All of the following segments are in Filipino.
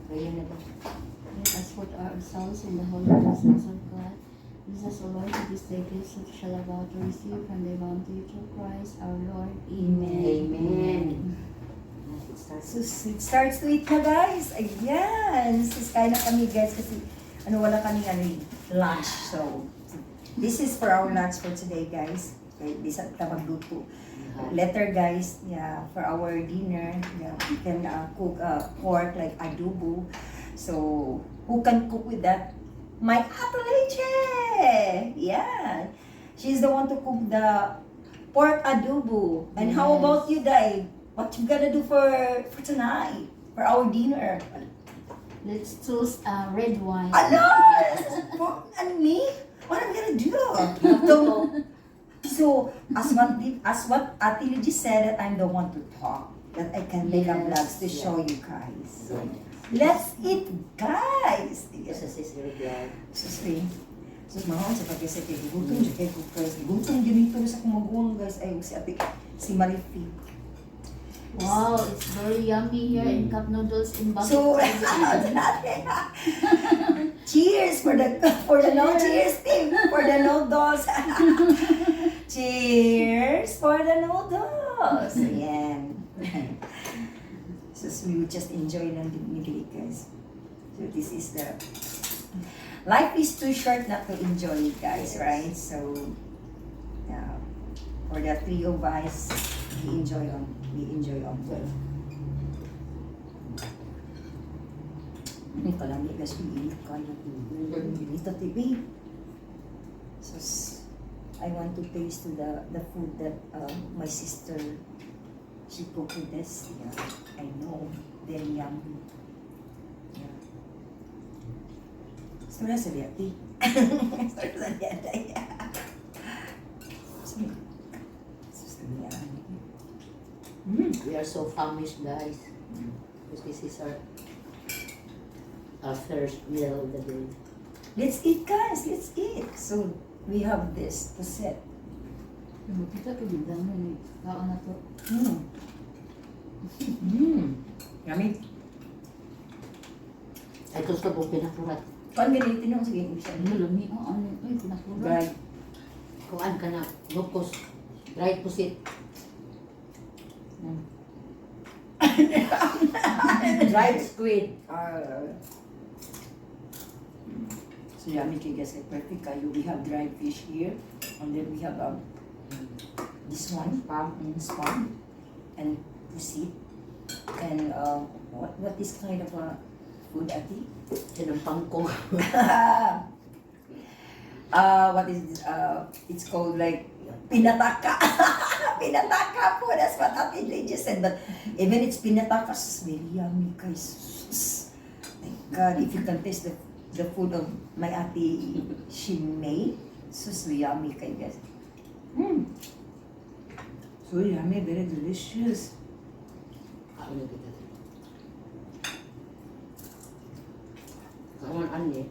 Prayer na ba? Let us put ourselves in the holy presence of God. Jesus, O Lord, it is thy grace that shall about to receive from thy bounty through Christ our Lord. Amen. Amen. So, it starts to eat na guys. Ayan. Sis, kain na kami guys kasi wala kaming lunch. So, this is for our lunch for today guys. Okay, bisa kita magluto. Later guys, yeah, for our dinner, yeah, we can cook pork like adobo. So, who can cook with that? My Ate Leche! Yeah. She's the one to cook the pork adobo. And how Yes. about you, Dai? What you gonna do for tonight? For our dinner? Let's choose red wine. Ano? And me? What am I gonna do? So, as what Ate Leche said, that I'm the one to talk. That I can make a vlogs to show you guys. So, let's eat, guys! Yes, sis, very glad. Susri. Sus, mahal sa pag-isa kayo. Gutom siya kayo, guys. Gutom yun ito sa kumagulang, guys. Ay, si Marifi. Wow, it's very yummy here in cup noodles in Baguio. So, cheers for the no cheers team for the noodles. Cheers for the noodles. Ayan. So, we would just enjoy lang din guys. So, this is the life is too short not to enjoy it, guys, right? So, yeah, for the three of us, we enjoy on well. Ini kalau ni guys, ini kaya ini TV. So, I want to taste the food that my sister she cooked with this. Yeah, I know, very yummy. Yeah. Sudah sediati. Sudah sediati. We are so famished, guys. Because this is our first meal of the day. Let's eat, guys. Let's eat. So we have this to set. Kita to din naman eh. Kao na to. Yummy. Ay, gusto ko pinakurat. Kuan gamitin yung sige siya. Ano lami? Ano? Ay, pinakura. Right. Kuhaan ka na. Lupos. Dried pusit. Dried squid. So yummy kay guys. Perfect kayo. We have dried fish here. And then we have this one. Spam. And pusit. And what is kind of a food, Ati? Sinampang ko. What is this? It's called like pinataka. Pinataka po. That's what Ate Leche said. But even it's pinataka, it's very yummy, guys. Thank God, if you can taste the food of my ate, she made, so yummy, guys. So yummy, very delicious. Ano kita? Kawan ani.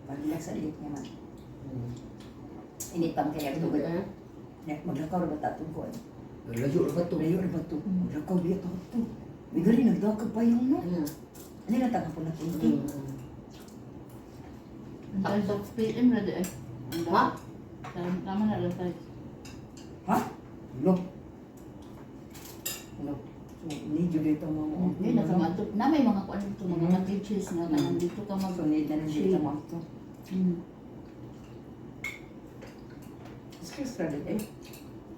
Paglag sa liit niya man. Init pang kaya ito. Maglakaw na ba tatong ko? Layo ba ito? Layo na ba ito? Maglakaw biya ito ito. Bigari, nagdakag pa yung no. Ano yung nataka po na ito? Ang tayo sa PM na di eh. Ma? Tama na lang tayo. Ha? Look. Look. So, need you dito mga Hindi, nakamantok. Na may mga kuan dito, mga teachers na nandito ka mag... So, need na dito mga ito. It's 6:30 eh?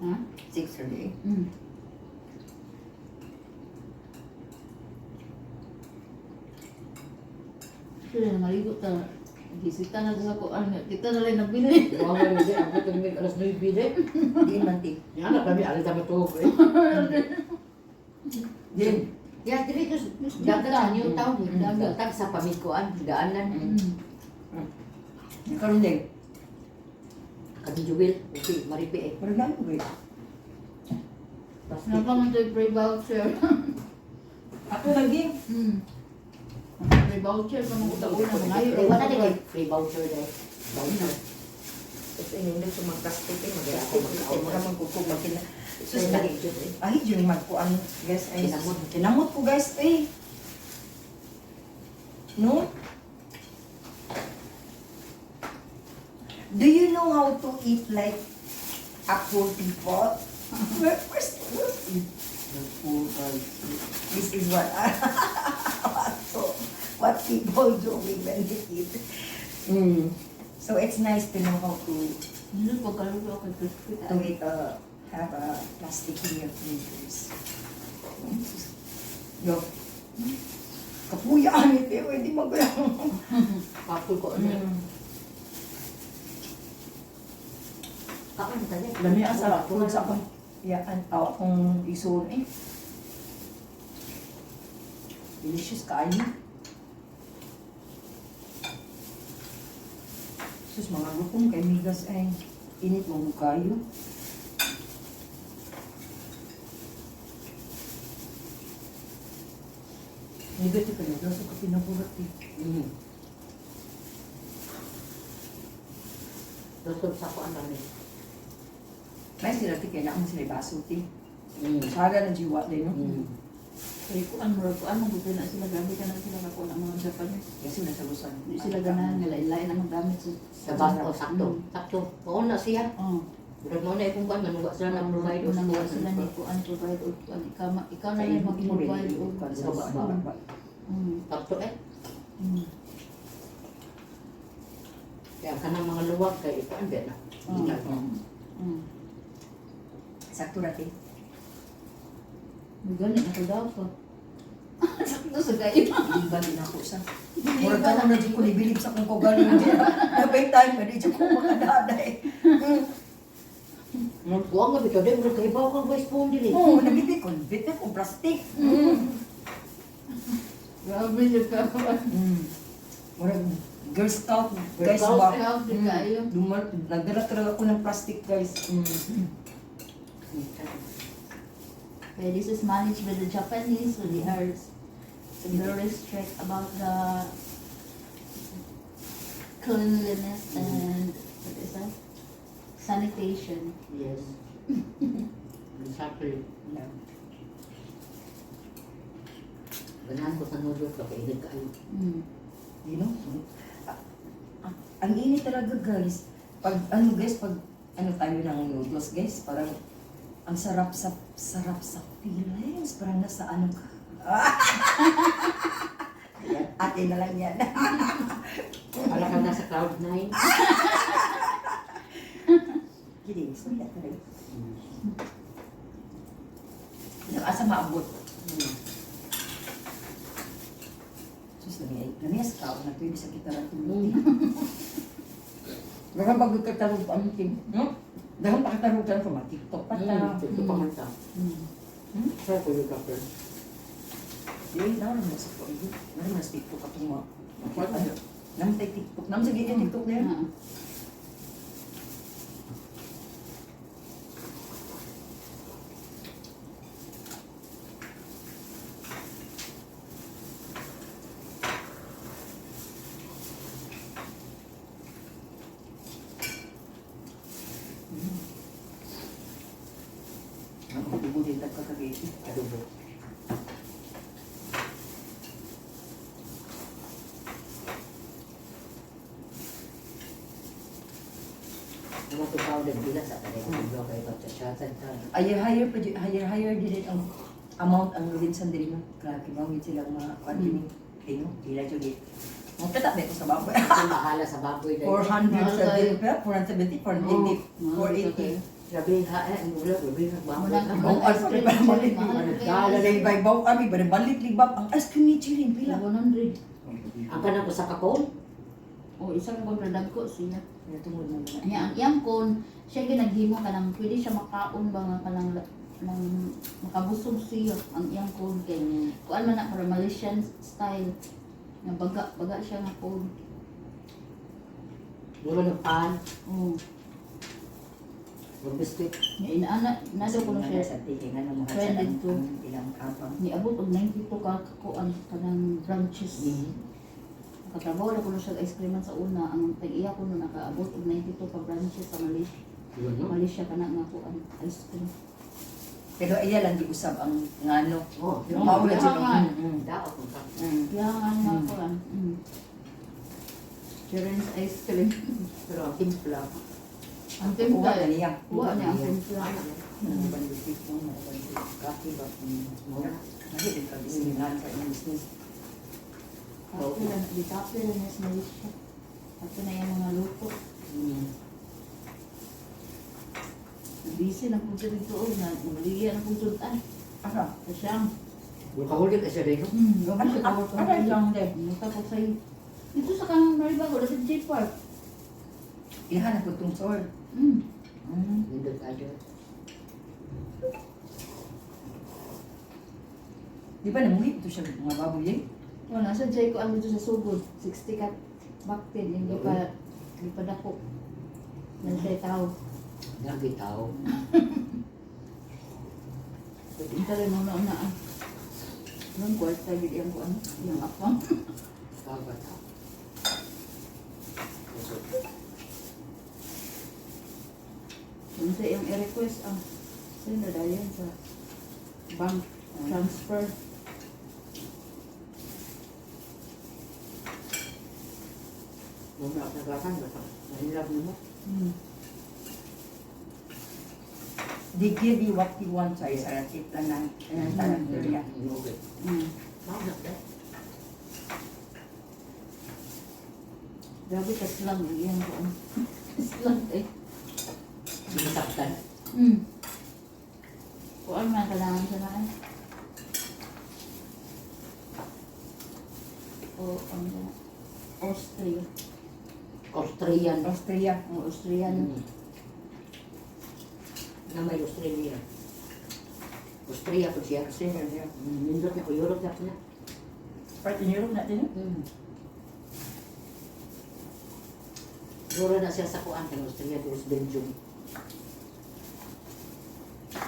Ha? 6:30 eh? Sila na maligo ta. Gisita na sa kuan nga. Kita na lang nabili. Mga hindi, ako tumig alas 9 bide. Hindi man ti. Yan na kami, alas na matulog eh. Din. Ya, dili to dagat new town, dagat sa pamikuan, daanan. Karon din. Kadi Jewel, okay, maripi eh. Pero lang ko eh. Pasti. Napangan tayo free voucher. Ako lagi. Free voucher pa mga utauna. Ngayon, Wala na kay free voucher dahil. Voucher. Kasi hindi ko magkastik eh. Magkastik eh. Mura magkukog magkina. Sus lagi jud eh. Ay, yun magkuan guys. Ay, Kinamot. kinamot ko guys eh. No? Do you know how to eat like a poor people? This is what so what people do when they eat. So it's nice to know how to Hindi pagkaluto ako crispy. eat, have a plastic in your fingers. Yo, kapuyaan ito, hindi magalang. Kapul ko ano. Kaon tadi. Lami ang sarap tulad sa akong yaan tao akong isun eh. Delicious kain. Sus mga lupong kay migas ay init mo kayo. Negative ka na, so ka pinaburat eh. Lusog sa ko ano ni. May sila ti kaya naman sila baso ti. Saga ng jiwa din, no? Kaya kuan mo buti na sila grabe ka na sila kako ng mga Japanese. Kasi nasa lusan. Hindi sila ganahan nila ilain ang gamit Sa bato sakto. Sakto. Mao na siya. Oh. Pero mo na ikong kan manuwa sila na provide o Unang sa wala sila ni kuan provide o kuan ikaw na lang mag-provide o Sakto eh. Kaya kanang mga luwag kay ito ang na. Sakto natin. Ganit na ko daw ko. Sakto sa gayon. Hindi ba din ako sa... Mura ka na dyan ko nibilib sa kung kagaling dyan. Nabay time na dyan ko makadaday. Huwag nga bitaw din, kay bawa kang voice phone dili. Oo, nabibig ko. Bibig ko plastic. Grabe yung ka. Mura, Girl Scout. Guys, Scout, ba? Nagdala talaga ako ng plastic, guys. Okay, this is managed by the Japanese, so they are very strict about the cleanliness and what is that? Sanitation. Yes. Exactly. Yeah. Ganahan ko sa noodles, kapainit kayo. You know? Ang init talaga, guys. Pag ano tayo ng noodles, guys, parang ang sarap sa feelings. Parang nasa ano ka. Yan, atin na lang yan. Wala kang nasa cloud 9. Kidding, so yan talaga. Nakasa maabot. Sus, lamiyas ka. Nagtuwi sa kita lang tumuti. Dahan pag katarog ang team. No? Dahan pa katarugan ko ma-tiktok pa ta. Ito pa man ta. Try ko yung kapel. Yun, naman naman sa pag-ibig. Naman sa TikTok at mga... Naman tayo TikTok. Naman sa ganyan TikTok na yun. Ang pag-ibig din nagkakagay. Adobo. Mga powder bila sa kanya ko kay Dr. Shatan ta. Higher din ang amount ang Robinson din mo. Grabe, mawin silang mga quantity. Tingno, tila dyan din. Magkata ba ito sa baboy? Ito mahala sa baboy dahil. 470, 470, 480, 480. Grabe ha ang mula grabe ha baboy. Ang ice cream pa naman. Dala na ibay baw kami, balik libab. Ang ice cream ni Chirin, pila. 100. Ang kanang ko sa kakon. O isang kong nadagko siya. Natungod mo na. Ang iyang kon, siya ginaghimo ka ng pwede siya makaon ba nga ka ng makabusog siya ang iyang kon kay kuan man na para Malaysian style nga baga siya nga kon. Mura ng pan, Oh, ng biscuit. nga inaana nado ko na siya sa tikingan ng mga Trended to. ilang kapang. niabot og 92 ka kuan kanang branches. Katrabaho na ko na siya ice cream sa una ang tag-iya ko no nakaabot og 92 ka branches sa Malaysia. Yun no? Malaysia kana nga kuan ice cream. Pero iya lang di usab ang ngano. Oh, Yung maula kaya dyan nga. ang... dapat mo ka. Kaya nga nga kuan. Children's ice cream. Pero ang timpla. Ang timpla. Kuha na niya. Kuha niya ang timpla. Ano ba yung tip mo? Ano ba yung kaki ba? Mahilig ka bisinihan sa iyong business. Kape lang. Di kape lang na sinalis siya. Kape na yung mga luto. Busy na kung siya dito. Nagligyan na kung sultan. Ano? Sa siyang. Kahuli ka siya rin. Gawin siya tawag ka. Ano lang din? Tapos sa'yo. Dito sa kanang Maribago, sa J Park. Ihan ako itong sword. Nindot ajo. Di ba namuhit ito siya mga baboy eh? Wala, nasa J ko ang dito sa Sugod. 60 ka baktin. Hindi pa dako. Nasa tao. Lagi tao. Intala mo na unaan. Nung kwarta, bigyan ko ano, yung apang. Kabat ha. Yun sa yung i-request ang sino dahil yan sa bank transfer. Muna ako nagasan. Mahilap mo. They give you what you want sa isa tip lang na. Ayan, talang area. Okay. Mahal na. Grabe ka slang, iyan ko ano. Slang eh. Sinasaktan. Kung ano man kailangan sa na eh. O ang Austria. Australian. Austria. Ang Austrian. Na may Australia. Austria po siya. Austria, yeah. Nindot niya ko Europe na niya. Part in Europe natin eh? Duro na siya sa kuan ng Austria, duro sa Belgium.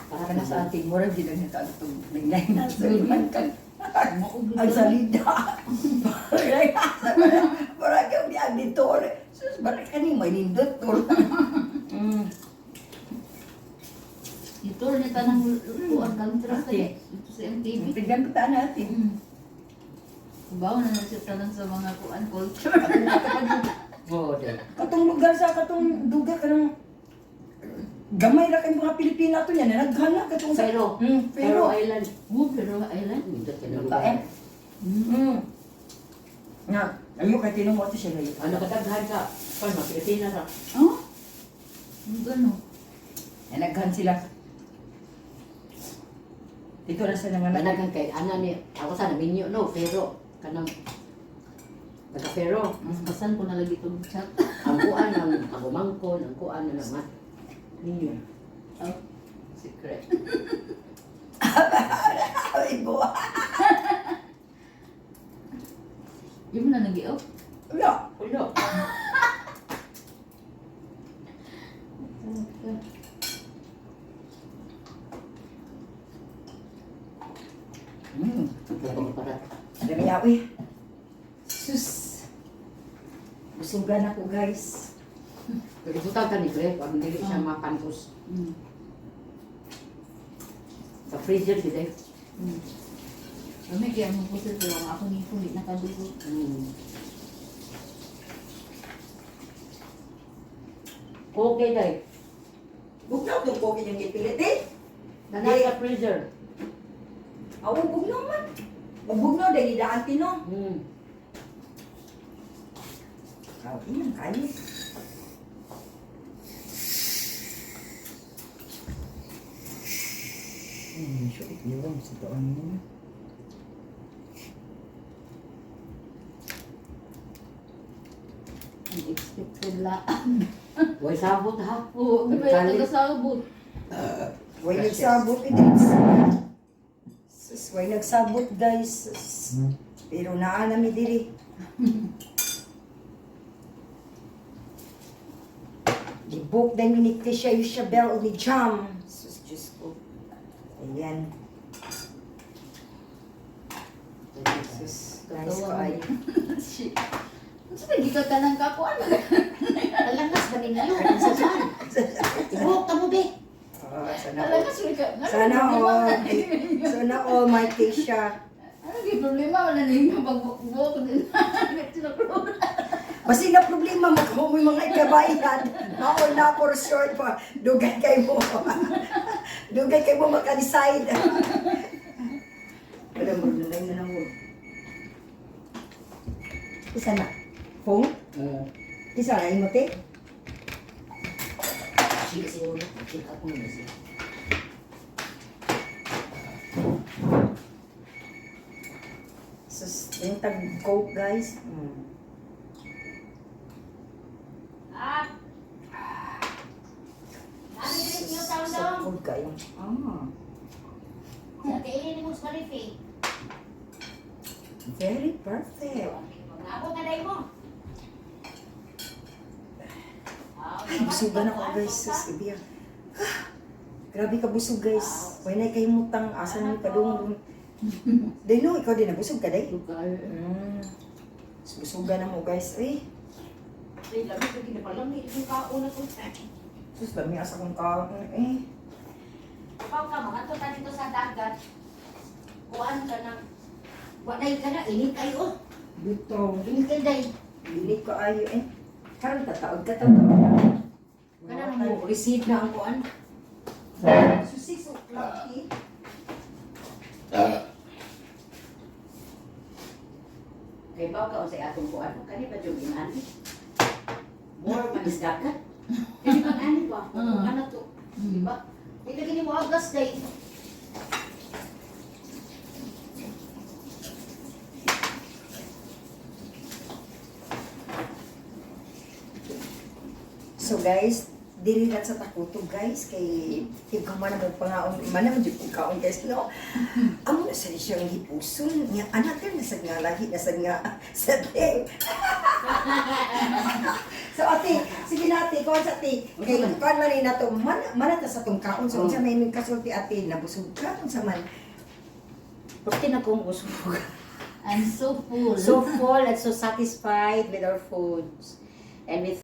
Para na sa ating murag din ang natagtong naglain na sa iman kang Maugli ang ka. salida. Parang yung diag dito. Sus, barang ka ni may nindot to. Ito niya tanang lutuan country sa ito sa MTV. Tignan ko taan natin. Bawa na siya tanang sa mga kuan culture. Oo, din. Katong lugar sa katong duga ka ng gamay na kayong mga Pilipina to yan. Naghala katong sa... Pero, pero... Pero Island. Pero Island. Nindot ka na Luta lugar. eh. Nga, ayun kay tinong mo ito siya ngayon. Ano kadaghan ka? Kung mga Pilipinas ha? Oh? Ang gano? Naghan sila. Dito na sa nanganak. Kadaghan kay, ano ni, ako sana, minyo no, pero, kanang, nagka-pero. Mas pasan ko na lagi itong chat. Ang kuan ng agumangkon, ang kuan na naman. Minyo. Oh. Secret. Ay, buwa. Di mo na nag-i-off? Wala. Ulo. Pagpaparat. Dami yawi. Sus. Busugan ako guys. Pero ito ka ni Greg, pag hindi siya mapantos. Sa freezer sila eh. Kami kaya mo po sila ang ako ni kulit nakadugo. Okay, day. Bugnaw itong koki niyong ipilit eh. Nanay sa freezer. Awo, bugnaw man. Bugnaw dahil idaan tino. Awo, iyan kayo. So, ikiwan sa doon mo. Unexpected la. Huwag sabot ha. Oo, may taga-sabot. Way nagsabot guys. Sus, way nagsabot guys. Sus. Pero naanami diri. Gibuk na ni Tisha Isabel ni Jam. Sus, Diyos ko. Ayan. Sus, guys ko ay. Shit. Ano ba, di ka ka ng kapuan? Alangas ba ninyo? Sa saan? Ibuhok ka mo, be. Sana all. Talaga, sila ka. Sana all. Sana all, my Tisha. Ano yung problema? Wala na yung pagbubuo ko din. Basi na problema, magkamoy mga ikabayan. Maol na for short pa. Dugay kay mo. Dugay kay mo maka-decide. Wala mo, nalay na lang mo. Isa na. Phone? Isa na, imote? Sige siya ulit. Check up mo na siya. Sus, yung tag-coke guys. So cold kayo. Kainin mo sa rifi. Very perfect. Ako ka day mo. Ay, busugan ako guys. Sus, ibiya. Grabe ka busog guys. Why na kayo mutang. Asan mo kadung. Day no, ikaw din nabusog ka day. Busugan na mo guys. Ay, Ay, lamig ka ginapalamig. Yung kauna ko. sus, dami asa kong kaon. Eh, Ikaw ka, mga tuta dito sa dagat. Kuhaan ka ng... Wanay ka na, init kayo. dito. Init kayo day. Dili ko ayo eh. Karon tataod ka tataod. Kana mo, receive na ang kuhaan. Susi, so lucky. Kay baw ka o sa atong kuhaan. Kani ba yung inani? More man is dagat. Kani ba ani ba? Ano to? Diba? Ilagay mo agas day. So guys, dili na sa takuto guys kay ikaw man mo pangaon man mo jud kaon guys no. Amo na sa siyang gipuson niya anak na sa nga lagi na sa nga sa day. So ate, sige na ate, kuha sa ate. Kay kuha man ni nato man ta sa tong kaon so unsa may kasulti ate nabusog ka unsa man. Porque na kong busog. I'm so full. So full and so satisfied with our foods. And with